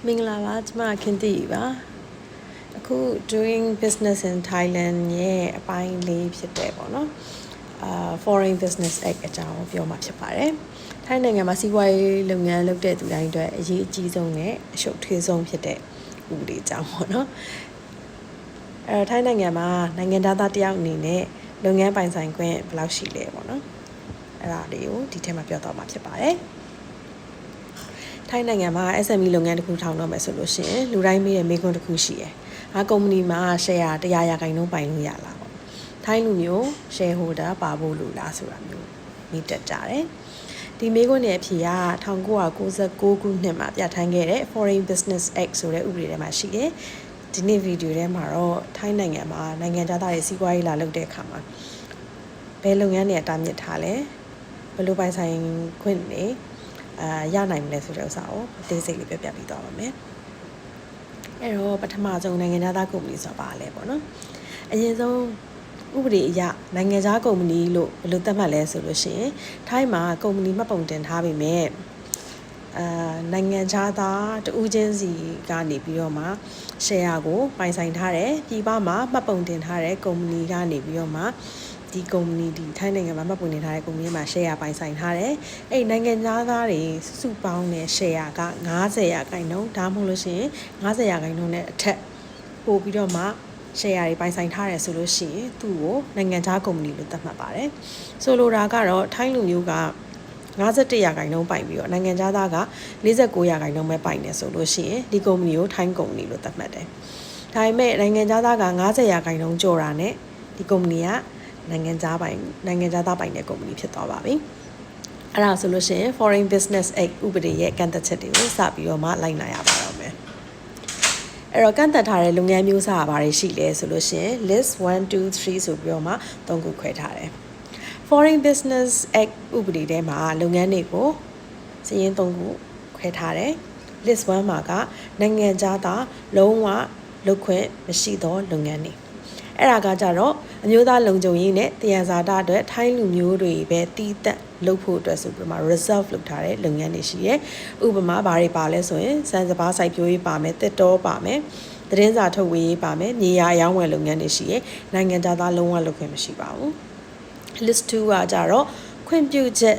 မင်္ဂလာပါကျမခင်တီပါအခု doing business in Thailand ရဲ့အပိုင်းလေးဖြစ်တယ်ပေါ့နော်Foreign Business Act အကြောင်းပြောမှာဖြစ်ပါတယ်ထိုင်းနိုင်ငံမှာစီးပွားရေးလုပ်ငန်းလုပ်တဲ့သူတိုင်းအတွက်အရေးအကြီးဆုံးနဲ့အရှုပ်ထွေးဆုံးဖြစ်တဲ့ဥပဒေအကြောင်းပေါ့နော်ထိုင်းနိုင်ငံမှာနိုင်ငံသားတယောက်အနေနဲ့လုပ်ငန်းပိုင်ဆိုင်ခွင့်ဘယ်လောက်ရှိလဲပေါ့နော်အဲ့ဒါလေးကိုဒီထဲမှာပြောတော့မှာဖြစ်ပါတယ်ထိုင်းနိုင်ငံမှာ SME လုပ်ငန်းတစ်ခုထောင်တော့မယ်ဆိုလို့ရှိရင်လူတိုင်းမေးတဲ့မေးခွန်းတစ်ခုရှိတယ်။ဟာကုမ္ပဏီမှာ share 100% ပိုင်လို့ရလားပေါ့။ထိုင်းလူမျိုး shareholder ပါဖို့လိုလားဆိုတာမျိုးမိတက်ကြတယ်။ဒီမေးခွန်းရဲ့အဖြေက1996ခုနှစ်မှာပြဋ္ဌာန်းခဲ့တဲ့ Foreign Business Act ဆိုတဲ့ဥပဒေထဲမှာရှိတယ်။ဒီနေ့ဗီဒီယိုထဲမှာတော့ထိုင်းနိုင်ငံမှာနိုင်ငံသားတွေစီးပွားရေးလာလုပ်တဲ့အခါမှာဘယ်လုပ်ငန်းတွေတားမြစ်ထားလဲ။ဘယ်လိုပိုင်ဆိုင်ခွင့်တွေရနိုင်မလဲဆိုတဲ့ဥစ္စာကိုအသေးစိတ်လေးပြပြပြီးသွားပါမယ်။အဲ့တော့ပထမဆုံးနိုင်ငံသားကုမ္ပဏီဆိုတာပါလဲပေါ့နော်။အရင်ဆုံးဥပဒေအရနိုင်ငံသားကုမ္ပဏီလို့ဘယ်လိုသတ်မှတ်လဲဆိုလို့ရှိရင်ထိုင်းမှာကုမ္ပဏီမှတ်ပုံတင်ထားပေမဲ့နိုင်ငံသားတဦးချင်းစီကနေပြီးတော့မှ share ကိုပိုင်ဆိုင်ထားတယ်ပြည်ပမှာမှတ်ပုံတင်ထားတဲ့ကုမ္ပဏီကနေပြီးတော့မှဒီကုမ္ပဏီဒီထိုင်းနိုင်ငံမှာမှတ်ပုံတင်ထားတဲ့ကုမ္ပဏီမှာ share ပိုင်ဆိုင်ထားတယ်။အဲ့နိုင်ငံသားတွေစုပေါင်းတဲ့ share က90%ဒါမှမဟုတ်လို့ရှိရင်90%နဲ့အထက်ပို့ပြီးတော့မှ share တွေပိုင်ဆိုင်ထားတယ်ဆိုလို့ရှိရင်သူ့ကိုနိုင်ငံသားကုမ္ပဏီလို့သတ်မှတ်ပါတယ်။ဆိုလိုတာကတော့ထိုင်းလူမျိုးက51%ပိုင်ပြီးတော့နိုင်ငံသားက49%ပဲပိုင်တယ်ဆိုလို့ရှိရင်ဒီကုမ္ပဏီကိုထိုင်းကုမ္ပဏီလို့သတ်မှတ်တယ်။ဒါပေမဲ့နိုင်ငံသားက90%ကျော်တာနဲ့ဒီကုမ္ပဏီကနိုင်ငံသားပိုင်တဲ့ကုမ္ပဏီဖြစ်သွားပါပြီ။အဲ့ဒါဆိုလို့ရှိရင် Foreign Business Act ဥပဒေရဲ့ကန့်သတ်ချက်တွေကိုစပြီးတော့မှလိုက်နိုင်ရပါတော့မယ်။အဲ့တော့ကန့်သတ်ထားတဲ့လုပ်ငန်းမျိုးစားကဘာတွေရှိလဲဆိုလို့ရှိရင် list 1 2 3ဆိုပြီးတော့မှ၃ခုခွဲထားတယ်။ Foreign Business Act ဥပဒေထဲမှာလုပ်ငန်းတွေကိုစာရင်း၃ခုခွဲထားတယ်။ list 1မှာကနိုင်ငံသားလုံးဝလုပ်ခွင့်မရှိသောလုပ်ငန်းတွေအဲ့ဒါကကြတော့အမျိုးသားလုံခြုံရေးနဲ့တရားစာတအတွက်ထိုင်းလူမျိုးတွေပဲတီးတက်လုပ်ဖို့အတွက်ဆိုပြီးမှ reserve လုပ်ထားတဲ့လုပ်ငန်းတွေရှိရဲဥပမာဘာတွေပါလဲဆိုရင်စံစပါးစိုက်ပျိုးရေးပါမယ်တစ်တောပါမယ်သတင်းစာထုတ်ဝေရေးပါမယ်မြေယာအရောင်းဝယ်လုပ်ငန်းတွေရှိရဲနိုင်ငံသားလုံးဝလုပ်ခွင့်မရှိပါဘူး list 2ကကြတော့ခွင့်ပြုချက်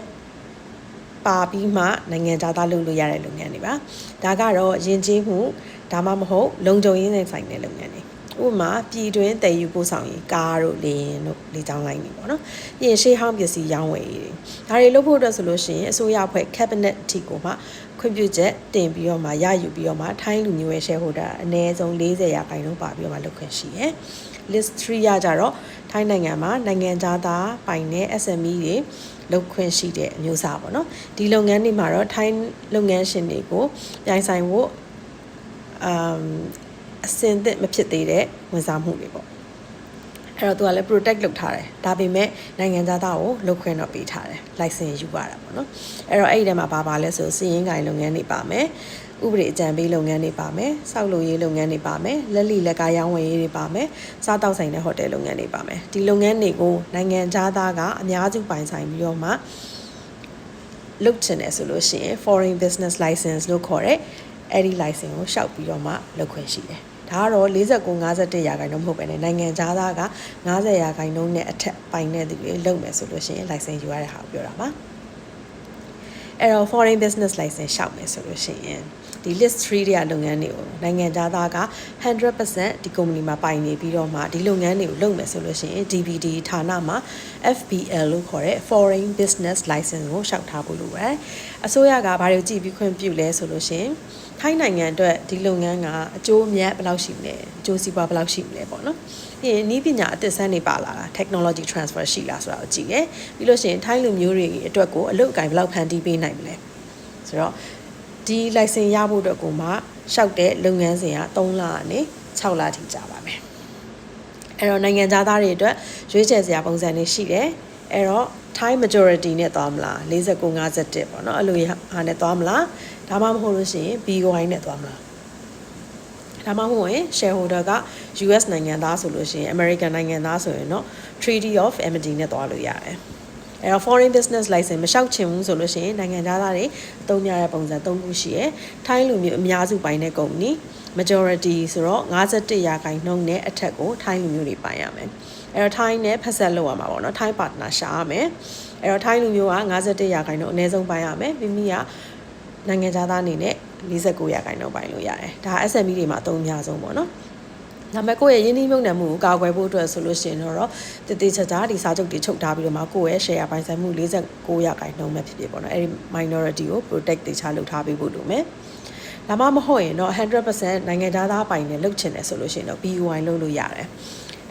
ပါပြီးမှနိုင်ငံသားလုပ်လို့ရတဲ့လုပ်ငန်းတွေပါဒါကတော့ယဉ်ကျေးမှုဒါမှမဟုတ်လုံခြုံရေးနဲ့ဆိုင်တဲ့လုပ်ငန်းတွေဥပမာပြည်တွင်းတည်ယူပို့ဆောင်ရေးကားတို့လေရင်တို့လေကြောင်းလိုင်းတွေပေါ့နော်ပြီးရင်ရှေးဟောင်းပစ္စည်းရောင်းဝယ်ရေးဒါတွေလုပ်ဖို့အတွက်ဆိုလို့ရှိရင်အစိုးရအဖွဲ့ cabinet အထိကိုမှခွင့်ပြုချက်တင်ပြီးတော့မှရယူပြီးတော့မှထိုင်းလူမျိုးရဲ့ shareholder အနည်းဆုံး40%ပါပြီးတော့မှလုပ်ခွင့်ရှိရယ် list 3ရကြတော့ထိုင်းနိုင်ငံမှာနိုင်ငံသားပိုင်တဲ့ SME တွေလုပ်ခွင့်ရှိတဲ့အမျိုးအစားပေါ့နော်ဒီလုပ်ငန်းတွေမှာတော့ထိုင်းလုပ်ငန်းရှင်တွေကိုပြိုင်ဆိုင်ဖို့အစင်သစ်မဖြစ်သေးတဲ့ဝန်ဆောင်မှုတွေပေါ့အဲ့တော့သူကလည်း protect လုပ်ထားတယ်ဒါပေမဲ့နိုင်ငံသားကိုလုပ်ခွင့်တော့ပေးထားတယ် license ယူရတာပေါ့နော်အဲ့တော့အဲ့ဒီထဲမှာပါလဲဆိုစီးရင်ကိုင်လုပ်ငန်းတွေပါမယ်ဥပဒေအကြံပေးလုပ်ငန်းတွေပါမယ်စောက်လုပ်ရေးလုပ်ငန်းတွေပါမယ်လက်လီလက်ကားရောင်းဝယ်ရေးတွေပါမယ်စားတောက်ဆိုင်တဲ့ဟိုတယ်လုပ်ငန်းတွေပါမယ်ဒီလုပ်ငန်းတွေကိုနိုင်ငံသားကအများစုပိုင်ဆိုင်ပြီးတော့မှလုပ်ချင်တယ်ဆိုလို့ရှိရင် foreign business license လို့ခေါ်တဲ့အဲ့ဒီ license ကိုရှောက်ပြီးတော့မှလုပ်ခွင့်ရှိတယ်ဒါကတော့49-51%မဟုတ်ပဲねနိုင်ငံသားက90%နဲ့အထက်ပိုင်တဲ့သူတွေလုပ်မယ်ဆိုလို့ရှိရင် license ယူရတဲ့ဟာကိုပြောတာပါအဲ့တော့ foreign business license ရှောက်မယ်ဆိုလို့ရှိရင်ဒီ list 3တဲ့လုပ်ငန်းတွေကိုနိုင်ငံသားက 100% ဒီ company မှာပိုင်နေပြီးတော့မှဒီလုပ်ငန်းတွေကိုလုပ်မယ်ဆိုလို့ရှိရင် DBD ဌာနမှာ FBL လို့ခေါ်တဲ့ foreign business license ကိုရှောက်ထားဖို့လိုတယ်အစိုးရကဘာတွေကြည့်ပြီးခွင့်ပြုလဲဆိုလို့ရှိရင်ထိုင်းနိုင်ငံအတွက်ဒီလုပ်ငန်းကအကျိုးအမြတ်ဘယ်လောက်ရှိမလဲအကျိုးစီးပွားဘယ်လောက်ရှိမလဲပေါ့နော်ပြီးရင်နည်းပညာအသစ်ဆန်းတွေပါလာတာ technology transfer ရှိလားဆိုတာကိုကြည့်တယ်ပြီးလို့ရှိရင်ထိုင်းလူမျိုးတွေအတွက်ကိုအလုပ်အကိုင်ဘယ်လောက်ဖန်တီးပေးနိုင်မလဲဆိုတော့ဒီ license ရဖို့အတွက်ကိုမှရှောက်တဲ့လုပ်ငန်းစဉ်က3လကနေ6လထိကြာပါမယ်အဲ့တော့နိုင်ငံသားတွေအတွက်ရွေးချယ်စရာပုံစံတွေရှိတယ်အဲ့တော့ Thai majority နဲ့သွားမလား49-51ပေါ့နော်အဲ့လိုဟာနဲ့သွားမလားဒါမှမဟုတ်လို့ရှိရင် BOI နဲ့သွားမလားဒါမှမဟုတ်ရင် shareholder က US နိုင်ငံသားဆိုလို့ရှိရင် American နိုင်ငံသားဆိုရင်တော့ Treaty of Amity နဲ့သွားလို့ရတယ် အဲ့တော့ foreign business license မလျှောက်ချင်ဘူးဆိုလို့ရှိရင်နိုင်ငံသားတွေအသုံးများတဲ့ပုံစံ3ခုရှိရယ်ထိုင်းလူမျိုးအများစုပိုင်တဲ့ကုမ္ပဏီ majority ဆိုတော့51%နဲ့အထက်ကိုထိုင်းလူမျိုးတွေပိုင်ရမယ်အဲ့တော့ထိုင်းနဲ့ဖက်ဆက်လုပ်ရမှာပေါ့နော်ထိုင်း partner ရှာရမယ်အဲ့တော့ထိုင်းလူမျိုးက51%အနည်းဆုံးပိုင်ရမယ်မိမိကနိုင်ငံသားအနေနဲ့49%ပိုင်လို့ရတယ်ဒါ SME တွေမှာအသုံးအများဆုံးပေါ့နော်ဒါပေမဲ့ကိုယ့်ရဲ့ရင်းနှီးမြှုပ်နှံမှုကိုကာကွယ်ဖို့အတွက်ဆိုလို့ရှိရင်တော့တည်တည်ချာချာဒီစာချုပ်တွေချုပ်ထားပြီးတော့မှကိုယ့်ရဲ့ share ပိုင်ဆိုင်မှု49%ပဲဖြစ်ဖြစ်ပေါ့နော်အဲ့ဒီ minority ကို protect တေချာလုပ်ထားပေးဖို့လိုမယ်ဒါမှမဟုတ်ရင်တော့100% နိုင်ငံသားပိုင်နဲ့လုပ်ချင်တယ်ဆိုလို့ရှိရင်တော့ BOI လုပ်လို့ရတယ်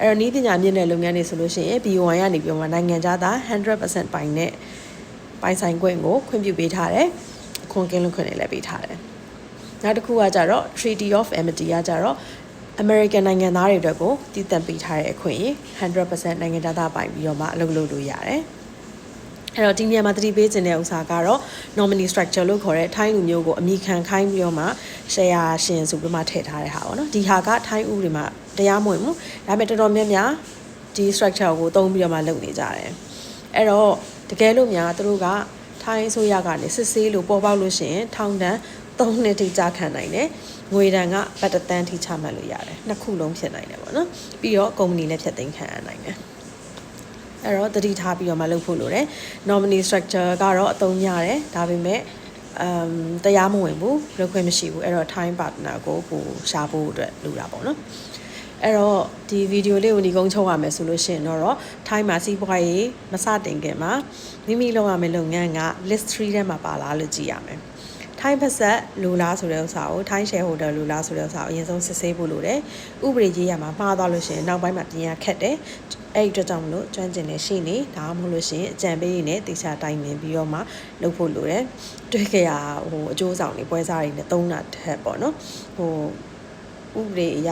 အဲ့တော့နည်းပညာမြင့်တဲ့လုပ်ငန်းတွေဆိုလို့ရှိရင် BOI ကနေပြီးတော့မှနိုင်ငံသား100% ပိုင်နဲ့ပိုင်ဆိုင်ခွင့်ကိုခွင့်ပြုပေးထားတယ်ခွန်ကင်းလွတ်ခွင့်လည်းပေးထားတယ်နောက်တစ်ခုကကြတော့ Treaty of Amity ကကြတော့American နိုင်ငံသားတွေအတွက်ကိုတည်တံ့ပေးထားတဲ့အခွင့်အရေး 100% နိုင်ငံသားပိုင်ပြီးတော့မှအလုပ်လုပ်လို့ရတယ်အဲ့တော့ဒီနေရာမှာတတိပေးခြင်းတဲ့ဥစ္စာကတော့ nominee structure လို့ခေါ်တဲ့ထိုင်းလူမျိုးကိုအမိခံခိုင်းပြီးတော့မှ share ရှင်ဆိုပြီးမှထည့်ထားတဲ့ဟာပေါ့နော်ဒီဟာကထိုင်းဥပဒေမှာတရားမဝင်ဘူးဒါပေမဲ့တော်တော်များများဒီ structure ကိုသုံးပြီးတော့မှလုပ်နေကြတယ်အဲ့တော့တကယ်လို့များသူတို့ကထိုင်းအစိုးရကနေစစ်ဆေးလို့ပေါ်ပေါက်လို့ရှိရင်ထောင်ဒဏ်3နှစ်ထိကြာခံနိုင်တယ်ငွေဒဏ်ကဘတ်တန်းထိချမှတ်လို့ရတယ်နှစ်ခုလုံးဖြစ်နိုင်တယ်ပေါ့နော်ပြီးတော့ကုမ္ပဏီလည်းဖြတ်သိမ်းခံရနိုင်တယ်အဲ့တော့တတိထားပြီးတော့မှလုပ်ဖို့လိုတယ် nominee structure ကတော့အသုံးရတယ်ဒါပေမဲ့တရားမဝင်ဘူးလုပ်ခွင့်မရှိဘူးအဲ့တော့ time partner ကိုရှာဖို့အတွက်လိုတာပေါ့နော်အဲ့တော့ဒီဗီဒီယိုလေးကိုဒီကုန်းချုပ်ရမယ်ဆိုလို့ရှိရင်တော့ထိုင်းမှာစီးပွားရေးမစတင်ခင်မှာမိမိလုပ်ရမယ့်လုပ်ငန်းက list 3ထဲမှာပါလားလို့ကြည့်ရမယ်ထိုင်းဖက်ဆက်လူလားဆိုတဲ့ဥစ္စာကိုထိုင်း shareholder လူလားဆိုတဲ့ဥစ္စာကိုအရင်ဆုံးစစ်ဆေးဖို့လိုတယ်ဥပဒေရေးရမှာမှားသွားလို့ရှိရင်နောက်ပိုင်းမှာပြင်ရခက်တယ်အဲ့ဒီအတွက်ကြောင့်မလို့ကျွမ်းကျင်နေရှိနေဒါမှမဟုတ်လို့ရှိရင်အကြံပေးတွေနဲ့တေချာတိုင်ပင်ပြီးတော့မှလုပ်ဖို့လိုတယ်တွေ့ကြရအကျိုးဆောင်တွေပွဲစားတွေနဲ့သုံးတာထက်ပေါ့နော်ဥပဒေအရ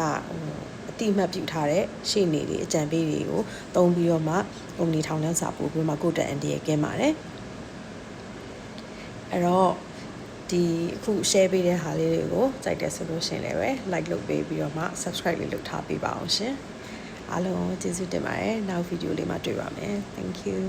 အတိအမှတ်ပြုထားတဲ့ရှေ့နေတွေအကြံပေးတွေကိုသုံးပြီးတော့မှကုမ္ပဏီထောင်ထဲစာပို့ပြီးမှကိုယ့်တက်အန်ဒီရဲ့ကင်းပါတယ်အဲ့တော့ဒီအခု share ပေးတဲ့ဟာလေးတွေကိုစိုက်တယ်ဆိုလို့ရှင်လည်းပဲ like လုပ်ပေးပြီးတော့မှ subscribe လေးလုပ်ထားပေးပါအောင်ရှင်အားလုံးကျေးဇူးတင်ပါတယ်နောက်ဗီဒီယိုလေးမှာတွေ့ပါမယ် thank you